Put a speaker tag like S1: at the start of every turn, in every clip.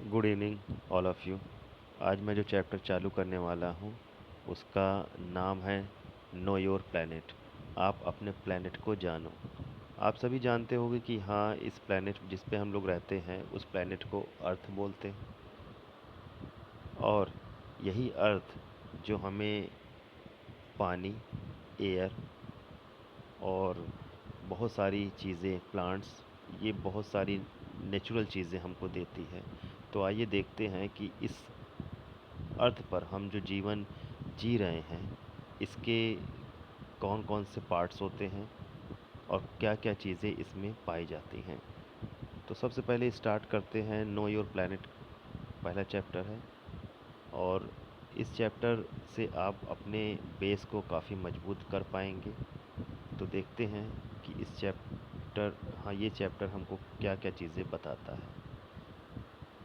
S1: Good evening all of you. आज मैं जो चैप्टर चालू करने वाला हूँ उसका नाम है नो योर प्लैनेट। आप अपने प्लैनेट को जानो। आप सभी जानते होंगे कि हाँ, इस प्लैनेट जिस पे हम लोग रहते हैं उस प्लैनेट को अर्थ बोलते हैं। और यही अर्थ जो हमें पानी, एयर और बहुत सारी चीज़ें, प्लांट्स, ये बहुत सारी नेचुरल चीज़ें हमको देती है। तो आइए देखते हैं कि इस अर्थ पर हम जो जीवन जी रहे हैं इसके कौन कौन से पार्ट्स होते हैं और क्या क्या चीज़ें इसमें पाई जाती हैं। तो सबसे पहले स्टार्ट करते हैं नो योर प्लैनेट। पहला चैप्टर है और इस चैप्टर से आप अपने बेस को काफ़ी मजबूत कर पाएंगे। तो देखते हैं कि इस चैप्टर, हाँ, ये चैप्टर हमको क्या क्या चीज़ें बताता है।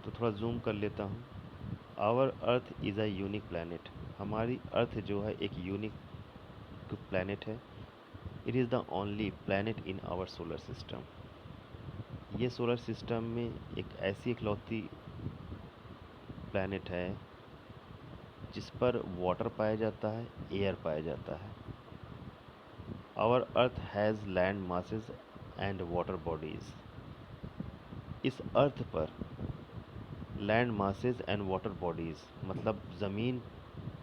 S1: तो थोड़ा जूम कर लेता हूँ। Our earth is a unique planet. हमारी अर्थ जो है एक यूनिक प्लैनेट है। It is the only planet in our solar system. ये सोलर सिस्टम में एक ऐसी इकलौती प्लैनेट है जिस पर वाटर पाया जाता है, एयर पाया जाता है। Our earth has land masses and water bodies. इस अर्थ पर land masses and water bodies मतलब ज़मीन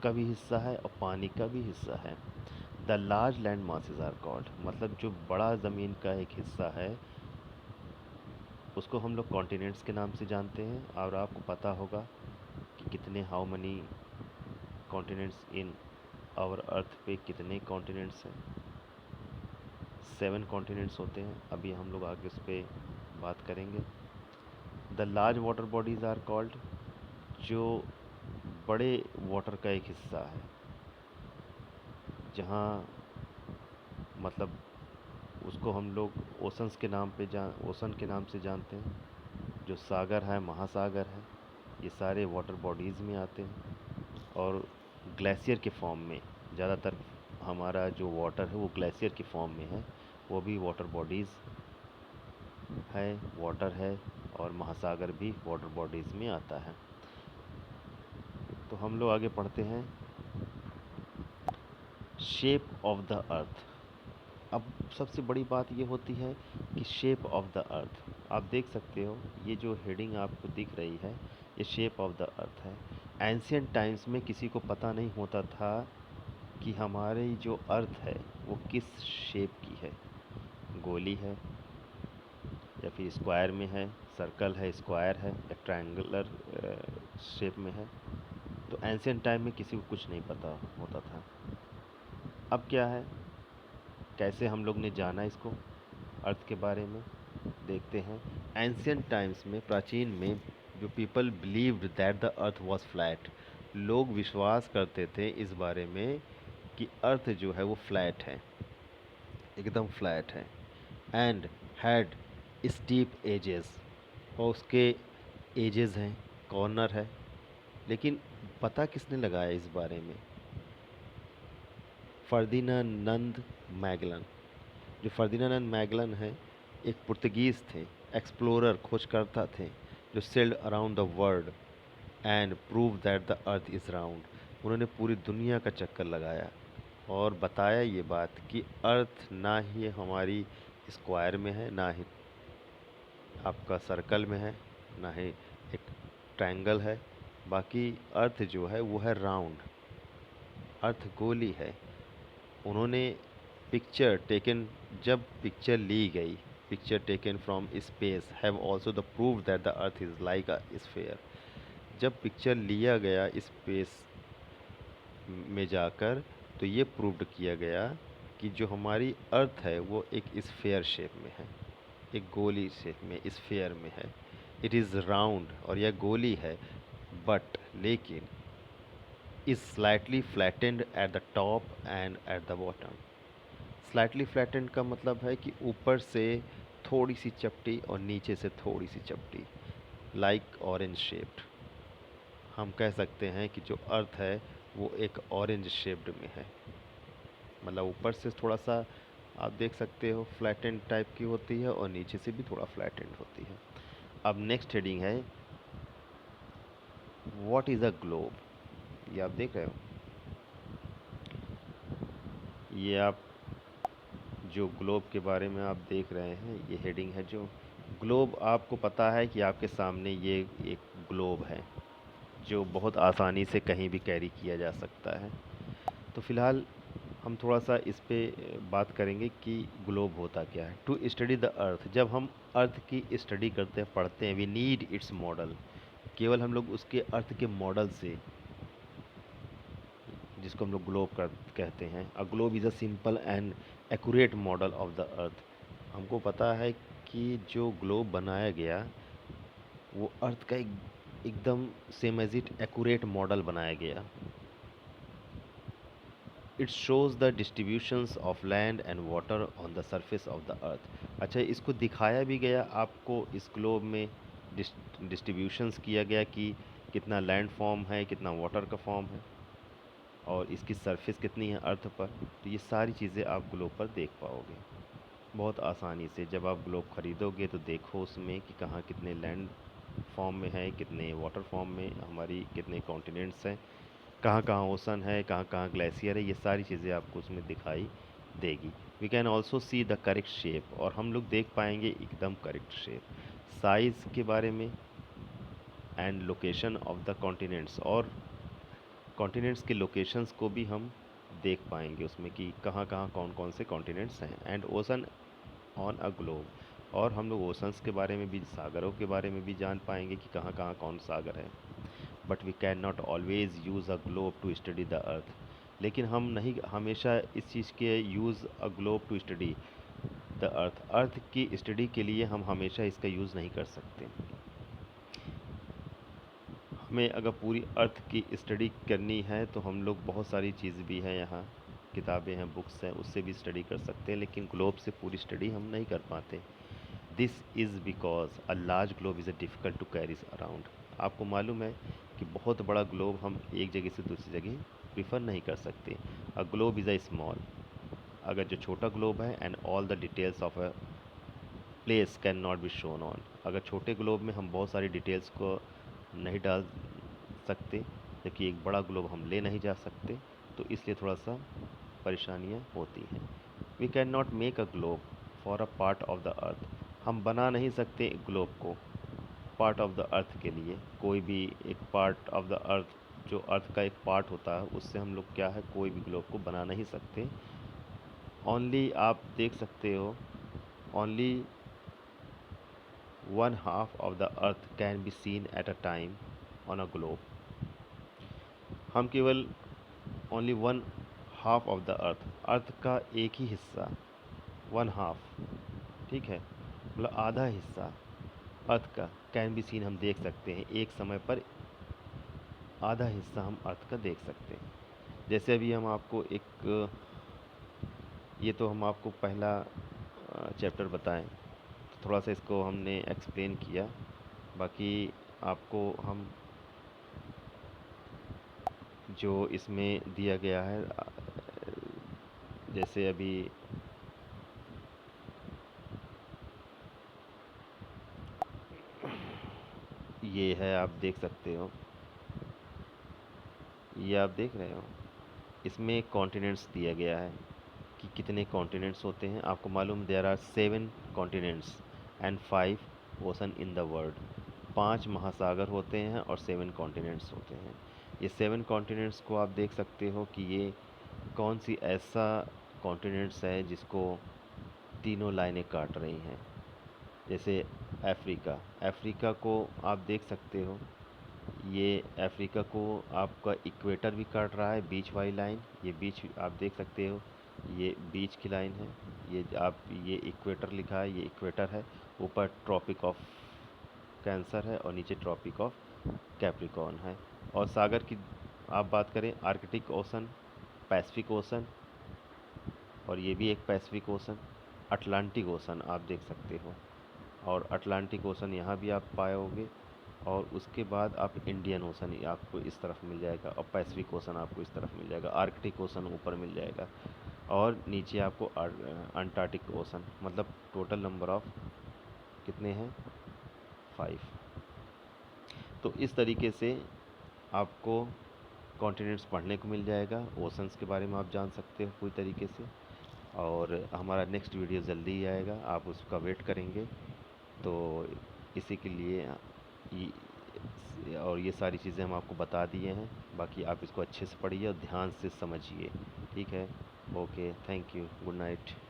S1: का भी हिस्सा है और पानी का भी हिस्सा है। The large land masses are called, मतलब जो बड़ा ज़मीन का एक हिस्सा है उसको हम लोग कॉन्टिनेंट्स के नाम से जानते हैं। और आपको पता होगा कि कितने, how many continents in our earth पे कितने कॉन्टिनेंट्स हैं। 7 कॉन्टिनेंट्स होते हैं। अभी हम लोग आगे उस पर बात करेंगे। The large water bodies are called, जो बड़े वाटर का एक हिस्सा है, जहाँ मतलब उसको हम लोग ओशंस के नाम पे ओशन के नाम से जानते हैं। जो सागर है, महासागर है, ये सारे वाटर बॉडीज़ में आते हैं। और ग्लेशियर के फॉर्म में ज़्यादातर हमारा जो वाटर है वो ग्लेशियर के फॉर्म में है, वो भी वाटर बॉडीज़ है, वाटर है। और महासागर भी वाटर बॉडीज़ में आता है। तो हम लोग आगे पढ़ते हैं। शेप ऑफ द अर्थ। अब सबसे बड़ी बात ये होती है कि शेप ऑफ द अर्थ, आप देख सकते हो ये जो हेडिंग आपको दिख रही है ये शेप ऑफ द अर्थ है। एंशियंट टाइम्स में किसी को पता नहीं होता था कि हमारी जो अर्थ है वो किस शेप की है, गोली है या फिर स्क्वायर में है, सर्कल है, स्क्वायर है या ट्रायंगुलर शेप में है। तो एंशियंट टाइम में किसी को कुछ नहीं पता होता था। अब क्या है, कैसे हम लोग ने जाना इसको, अर्थ के बारे में देखते हैं। एंशियंट टाइम्स में, प्राचीन में, जो people believed that the earth was flat, लोग विश्वास करते थे इस बारे में कि अर्थ जो है वो फ्लैट है, एकदम फ्लैट है। एंड हैड स्टीप एजेस, और उसके एजेस हैं, कॉर्नर है। लेकिन पता किसने लगाया इस बारे में? फर्दिनांद मैगलन। जो फर्दिनांद मैगलन है एक पुर्तगीज़ थे, एक्सप्लोरर, खोजकर्ता थे, जो sailed around the world and prove that the earth is round. उन्होंने पूरी दुनिया का चक्कर लगाया और बताया ये बात कि अर्थ ना ही हमारी स्क्वायर में है, ना ही आपका सर्कल में है, ना ही एक ट्रायंगल है। बाकी अर्थ जो है वो है राउंड, अर्थ गोली है। उन्होंने पिक्चर टेकन, जब पिक्चर ली गई, picture taken from space have also the prove that the earth is like a sphere. जब पिक्चर लिया गया स्पेस में जाकर तो ये प्रूव्ड किया गया कि जो हमारी अर्थ है वो एक स्फीयर शेप में है, एक गोली शेप में, स्फीयर में है। इट इज़ राउंड, और यह गोली है, बट लेकिन is slightly flattened at the top and at the bottom. Slightly flattened का मतलब है कि ऊपर से थोड़ी सी चपटी और नीचे से थोड़ी सी चपटी, लाइक ऑरेंज शेप्ड। हम कह सकते हैं कि जो अर्थ है वो एक ऑरेंज शेप्ड में है, मतलब ऊपर से थोड़ा सा आप देख सकते हो फ्लैटेंड टाइप की होती है और नीचे से भी थोड़ा फ्लैटेंड होती है। अब नेक्स्ट हेडिंग है व्हाट इज़ अ ग्लोब? ये आप देख रहे हो, ये आप जो ग्लोब के बारे में आप देख रहे हैं, ये हेडिंग है जो ग्लोब। आपको पता है कि आपके सामने ये एक ग्लोब है जो बहुत आसानी से कहीं भी कैरी किया जा सकता है। तो फ़िलहाल हम थोड़ा सा इस पे बात करेंगे कि ग्लोब होता क्या है। टू स्टडी द अर्थ, जब हम अर्थ की स्टडी करते हैं, पढ़ते हैं, वी नीड इट्स मॉडल। केवल हम लोग उसके अर्थ के मॉडल से, जिसको हम लोग ग्लोब कर कहते हैं, a globe is a simple and accurate model of the अर्थ। हमको पता है कि जो ग्लोब बनाया गया वो अर्थ का एकदम same as it accurate model बनाया गया। It shows the distributions of land and water on the surface of the earth. अच्छा, इसको दिखाया भी गया आपको इस ग्लोब में, डिस्ट्रीब्यूशंस किया गया कि कितना लैंड फॉर्म है, कितना वाटर का फॉर्म है, और इसकी सरफेस कितनी है अर्थ पर। तो ये सारी चीज़ें आप ग्लोब पर देख पाओगे बहुत आसानी से। जब आप ग्लोब ख़रीदोगे तो देखो उसमें कि कहाँ कितने लैंड फॉर्म में है, कितने वाटर फॉर्म में, हमारी कितने कॉन्टिनेंट्स हैं, कहाँ कहाँ ओशन है, कहाँ कहाँ ग्लेशियर है, ये सारी चीज़ें आपको उसमें दिखाई देगी। We can also see the correct shape, और हम लोग देख पाएंगे एकदम करेक्ट शेप, साइज़ के बारे में, and location of the continents, और कॉन्टिनेंट्स के लोकेशंस को भी हम देख पाएंगे उसमें कि कहाँ कहाँ कौन कौन से कॉन्टिनेंट्स हैं। And ocean on a globe, और हम लोग ओशंस के बारे में भी, सागरों के बारे में भी जान पाएंगे कि कहाँ कहाँ कौन सागर है। But we can not always use a globe to study the earth, लेकिन हम नहीं हमेशा इस चीज़ के use a globe to study the earth, earth की स्टडी के लिए हम हमेशा इसका यूज़ नहीं कर सकते। हमें अगर पूरी अर्थ की स्टडी करनी है तो हम लोग, बहुत सारी चीज़ भी है यहाँ, किताबें हैं, बुक्स हैं, उससे भी स्टडी कर सकते हैं, लेकिन ग्लोब से पूरी स्टडी हम नहीं कर पाते। This is because a large globe is a difficult to carry around. आपको मालूम है कि बहुत बड़ा ग्लोब हम एक जगह से दूसरी जगह प्रीफर नहीं कर सकते। A globe is a small, अगर जो छोटा ग्लोब है, and all the details of a place can not be shown on, अगर छोटे ग्लोब में हम बहुत सारी डिटेल्स को नहीं डाल सकते, जबकि एक बड़ा ग्लोब हम ले नहीं जा सकते, तो इसलिए थोड़ा सा परेशानियाँ होती हैं। We can not make a globe for a part of the earth, हम बना नहीं सकते ग्लोब को पार्ट ऑफ द अर्थ के लिए। कोई भी एक पार्ट ऑफ द अर्थ, जो अर्थ का एक पार्ट होता है, उससे हम लोग क्या है, कोई भी ग्लोब को बना नहीं सकते। ओनली, आप देख सकते हो, only one half of the earth can be seen at a time on a globe. हम केवल only one half of the earth, earth का एक ही हिस्सा, वन हाफ, ठीक है, मतलब आधा हिस्सा अर्थ का, कैन बी सीन, हम देख सकते हैं एक समय पर आधा हिस्सा हम अर्थ का देख सकते हैं। जैसे अभी हम आपको एक, ये तो हम आपको पहला चैप्टर बताएं, तो थोड़ा सा इसको हमने एक्सप्लेन किया, बाकी आपको हम जो इसमें दिया गया है, जैसे अभी ये है, आप देख सकते हो, ये आप देख रहे हो, इसमें कॉन्टिनेंट्स दिया गया है कि कितने कॉन्टिनेंट्स होते हैं। आपको मालूम, there are 7 continents and 5 ocean in the world, 5 महासागर होते हैं और 7 कॉन्टिनेंट्स होते हैं। ये 7 कॉन्टिनेंट्स को आप देख सकते हो कि ये कौन सी ऐसा कॉन्टिनेंट्स है जिसको तीनों लाइनें काट रही हैं। जैसे अफ्रीका, अफ्रीका को आप देख सकते हो, ये अफ्रीका को आपका इक्वेटर भी काट रहा है, बीच वाली लाइन, ये बीच आप देख सकते हो, ये बीच की लाइन है, ये इक्वेटर लिखा है, ये इक्वेटर है, ऊपर ट्रॉपिक ऑफ कैंसर है और नीचे ट्रॉपिक ऑफ कैप्रिकॉर्न है। और सागर की आप बात करें, आर्कटिक ओशन, पैसिफिक ओशन, और ये भी एक पैसिफिक ओशन, अटलांटिक ओशन आप देख सकते हो, और अटलांटिक ओशन यहाँ भी आप पाओगे, और उसके बाद आप इंडियन ओशन ही आपको इस तरफ मिल जाएगा, और पैसिफिक ओशन आपको इस तरफ मिल जाएगा, आर्कटिक ओशन ऊपर मिल जाएगा, और नीचे आपको अंटार्कटिक ओशन, मतलब टोटल नंबर ऑफ कितने हैं, 5। तो इस तरीके से आपको कॉन्टिनेंट्स पढ़ने को मिल जाएगा, ओशंस के बारे में आप जान सकते हो पूरी तरीके से। और हमारा नेक्स्ट वीडियो जल्दी ही आएगा, आप उसका वेट करेंगे। तो इसी के लिए और ये सारी चीज़ें हम आपको बता दिए हैं, बाकी आप इसको अच्छे से पढ़िए और ध्यान से समझिए। ठीक है, okay, thank you, good night.